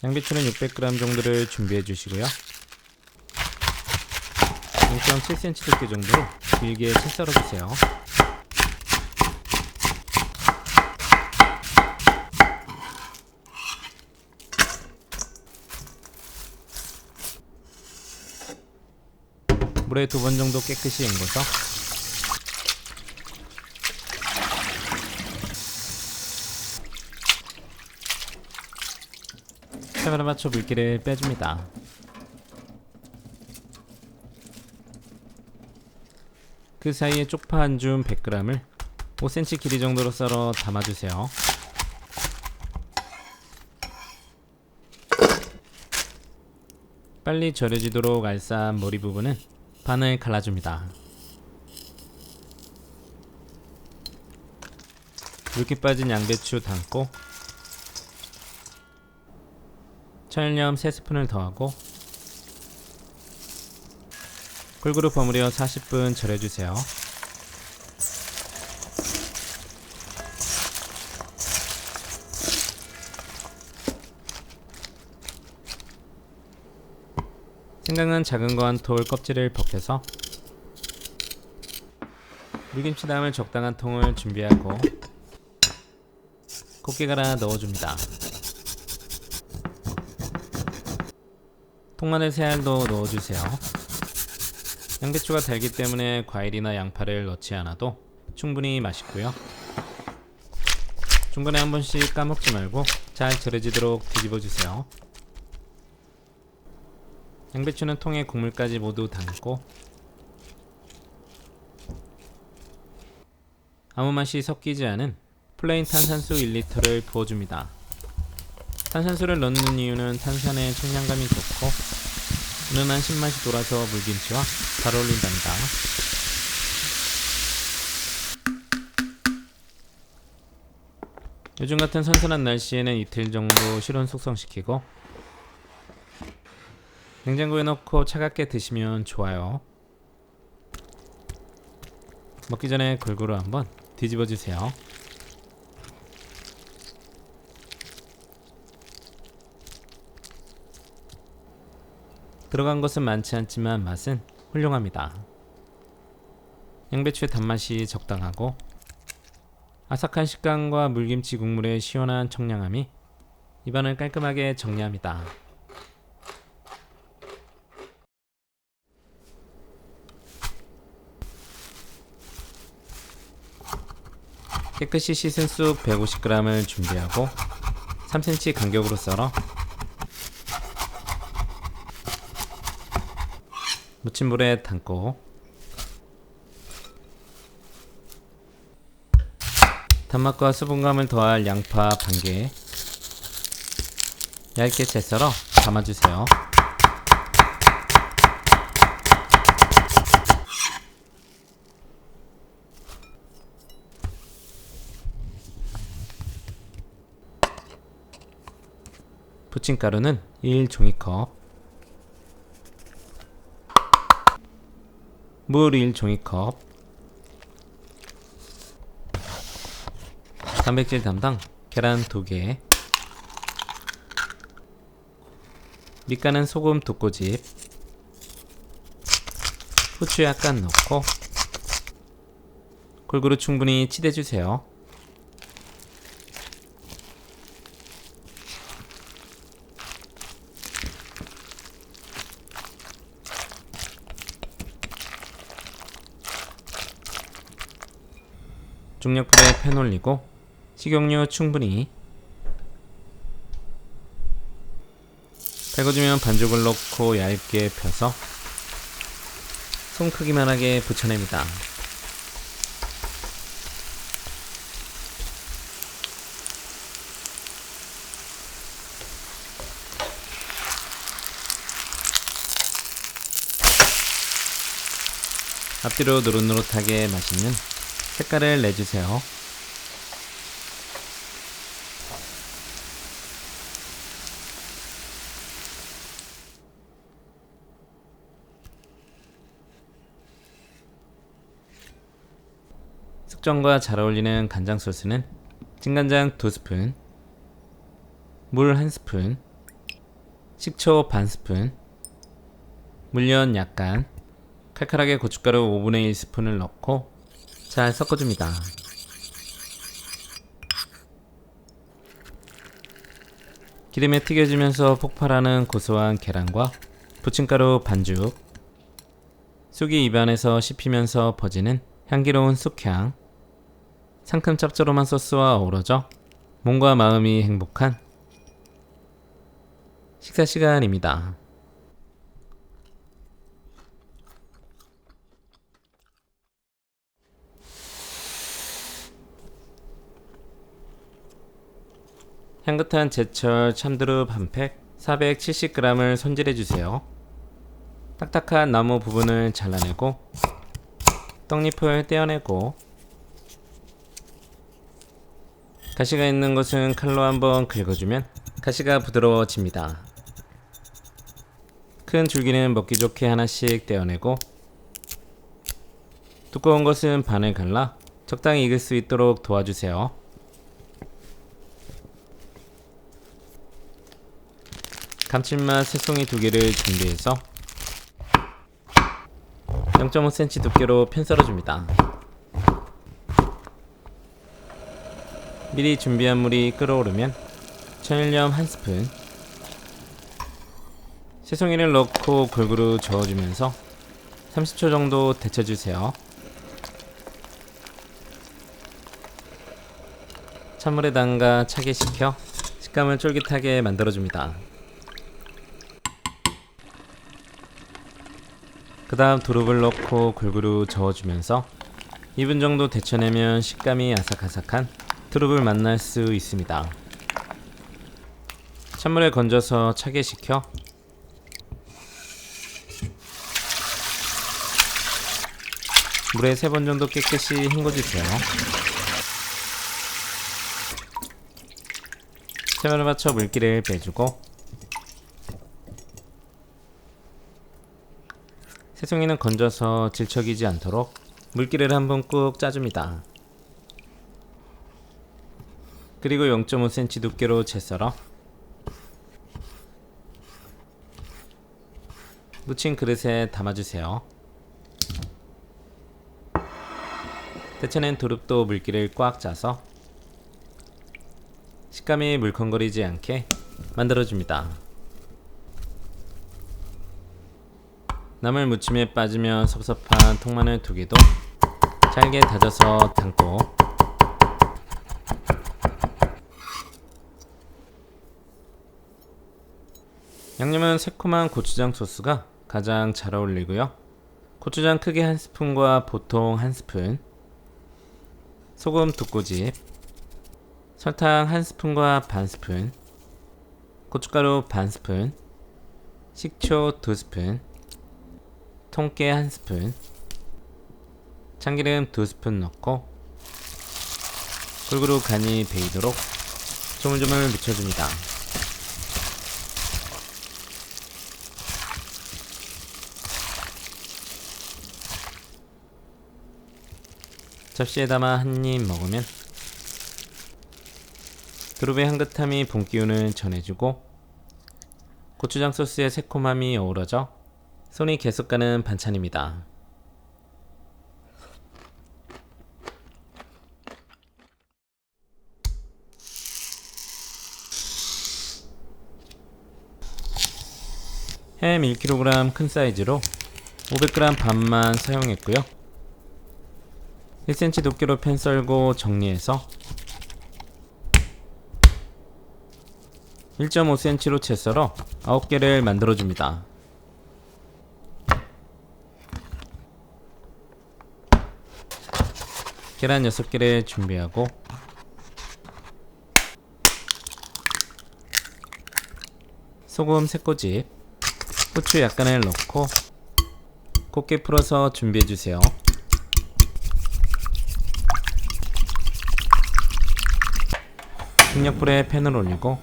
양배추는 600g 정도를 준비해 주시고요. 0.7cm 두께 정도로 길게 채 썰어 주세요. 물에 2번 정도 깨끗이 헹궈서 차별에 맞춰 물기를 빼줍니다. 그 사이에 쪽파 한 줌 100g을 5cm 길이 정도로 썰어 담아주세요. 빨리 절여지도록 알싸한 머리 부분은 반을 갈라줍니다. 물기 빠진 양배추 담고 천일염 3스푼을 더하고 골고루 버무려 40분 절여주세요. 생강은 작은 거 한 톨 껍질을 벗겨서 물김치 담을 적당한 통을 준비하고 곱게 갈아 넣어줍니다. 통마늘 3알도 넣어주세요. 양배추가 달기 때문에 과일이나 양파를 넣지 않아도 충분히 맛있고요. 중간에 한 번씩 까먹지 말고 잘 절여지도록 뒤집어주세요. 양배추는 통에 국물까지 모두 담고 아무 맛이 섞이지 않은 플레인 탄산수 1리터를 부어줍니다. 탄산수를 넣는 이유는 탄산의 청량감이 좋고 은은한 신맛이 돌아서 물김치와 잘 어울린답니다. 요즘 같은 선선한 날씨에는 이틀 정도 실온 숙성시키고 냉장고에 넣고 차갑게 드시면 좋아요. 먹기 전에 골고루 한번 뒤집어 주세요. 들어간 것은 많지 않지만 맛은 훌륭합니다. 양배추의 단맛이 적당하고 아삭한 식감과 물김치 국물의 시원한 청량함이 입안을 깔끔하게 정리합니다. 깨끗이 씻은 쑥 150g을 준비하고 3cm 간격으로 썰어 무친 물에 담고 단맛과 수분감을 더할 양파 반개 얇게 채 썰어 담아주세요. 부침가루는 1종이컵, 물 1종이컵, 단백질 담당 계란 2개, 밑간은 소금 2꼬집, 후추 약간 넣고 골고루 충분히 치대주세요. 중약불에 팬 올리고 식용유 충분히 달궈주면 반죽을 넣고 얇게 펴서 손 크기만하게 붙여냅니다. 앞뒤로 노릇노릇하게 맛있는 색깔을 내주세요. 숙정과 잘 어울리는 간장 소스는 진간장 2스푼, 물 1스푼, 식초 반 스푼, 물엿 약간, 칼칼하게 고춧가루 5분의 1 스푼을 넣고 잘 섞어줍니다. 기름에 튀겨지면서 폭발하는 고소한 계란과 부침가루 반죽, 쑥이 입안에서 씹히면서 퍼지는 향기로운 쑥향, 상큼 짭조름한 소스와 어우러져 몸과 마음이 행복한 식사 시간입니다. 향긋한 제철 참두릅 한 팩 470g을 손질해주세요. 딱딱한 나무 부분을 잘라내고 떡잎을 떼어내고 가시가 있는 곳은 칼로 한번 긁어주면 가시가 부드러워집니다. 큰 줄기는 먹기 좋게 하나씩 떼어내고 두꺼운 것은 반을 갈라 적당히 익을 수 있도록 도와주세요. 감칠맛 새송이 2개를 준비해서 0.5cm 두께로 편 썰어줍니다. 미리 준비한 물이 끓어오르면 천일염 1스푼, 새송이를 넣고 골고루 저어주면서 30초 정도 데쳐주세요. 찬물에 담가 차게 식혀 식감을 쫄깃하게 만들어줍니다. 그 다음 두릅을 넣고 골고루 저어주면서 2분 정도 데쳐내면 식감이 아삭아삭한 두릅을 만날 수 있습니다. 찬물에 건져서 차게 식혀 물에 3번 정도 깨끗이 헹궈주세요. 체면을 맞춰 물기를 빼주고 새송이는 건져서 질척이지 않도록 물기를 한번 꾹 짜줍니다. 그리고 0.5cm 두께로 채 썰어 묻힌 그릇에 담아주세요. 데쳐낸 두릅도 물기를 꽉 짜서 식감이 물컹거리지 않게 만들어줍니다. 나물 무침에 빠지면 섭섭한 통마늘 2개도 잘게 다져서 담고 양념은 새콤한 고추장 소스가 가장 잘 어울리고요. 고추장 크게 1스푼과 보통 1스푼, 소금 2꼬집, 설탕 1스푼과 반스푼, 고춧가루 반스푼, 식초 2스푼, 통깨 1스푼, 참기름 2스푼 넣고 골고루 간이 배이도록 조물조물 묻혀줍니다. 접시에 담아 한 입 먹으면 두릅의 향긋함이 봄 기운을 전해주고 고추장 소스의 새콤함이 어우러져 손이 계속 가는 반찬입니다. 햄 1kg 큰 사이즈로 500g 반만 사용했고요. 1cm 두께로 편 썰고 정리해서 1.5cm로 채 썰어 9개를 만들어줍니다. 계란 6개를 준비하고 소금 3꼬집, 후추 약간을 넣고 곱게 풀어서 준비해주세요. 중약불에 팬을 올리고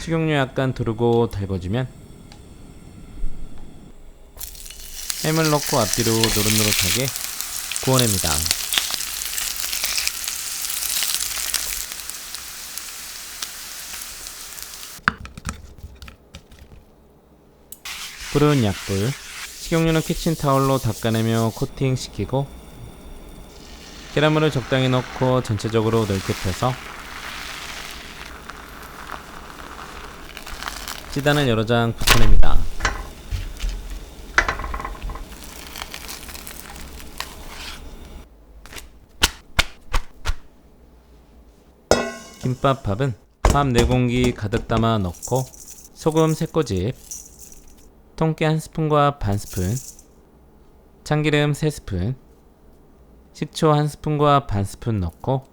식용유 약간 두르고 달궈주면 햄을 넣고 앞뒤로 노릇노릇하게 구워냅니다. 불은 약불, 식용유는 키친타올로 닦아내며 코팅시키고 계란물을 적당히 넣고 전체적으로 넓게 펴서 찌단을 여러 장 붙여냅니다. 김밥밥은 밥 4공기 가득 담아 넣고 소금 3꼬집, 통깨 1스푼과 반스푼, 참기름 3스푼, 식초 1스푼과 반스푼 넣고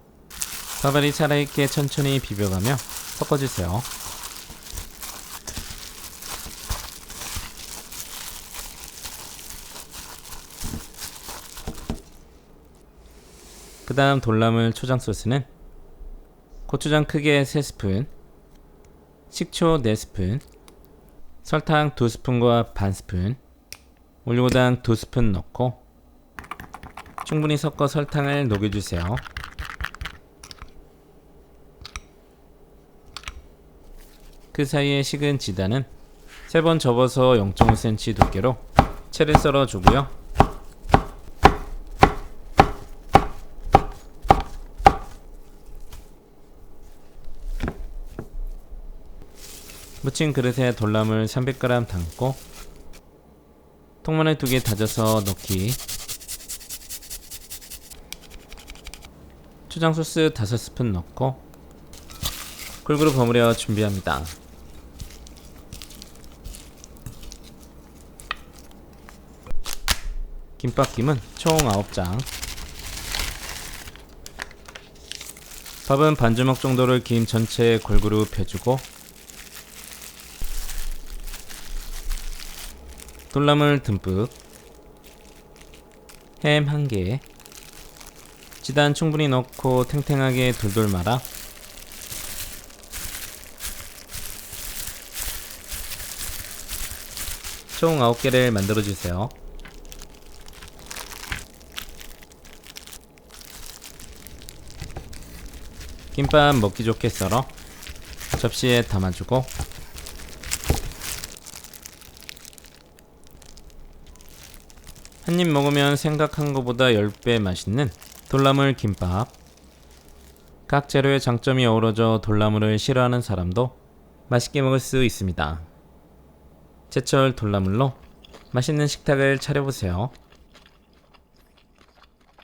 밥알이 살아있게 천천히 비벼가며 섞어주세요. 그 다음 돌나물 초장 소스는 고추장 크게 3스푼, 식초 4스푼, 설탕 2스푼과 반스푼, 올리고당 2스푼 넣고 충분히 섞어 설탕을 녹여주세요. 그 사이에 식은 지단은 3번 접어서 0.5cm 두께로 채를 썰어주고요. 무친 그릇에 돌나물 300g 담고 통마늘 2개 다져서 넣기, 초장 소스 5스푼 넣고 골고루 버무려 준비합니다. 김밥김은 총 9장, 밥은 반주먹 정도를 김 전체에 골고루 펴주고 돌나물 듬뿍, 햄 1개, 지단 충분히 넣고 탱탱하게 돌돌 말아 총 9개를 만들어주세요. 김밥 먹기 좋게 썰어 접시에 담아주고 한입 먹으면 생각한 것보다 10배 맛있는 돌나물 김밥. 각 재료의 장점이 어우러져 돌나물을 싫어하는 사람도 맛있게 먹을 수 있습니다. 제철 돌나물로 맛있는 식탁을 차려보세요.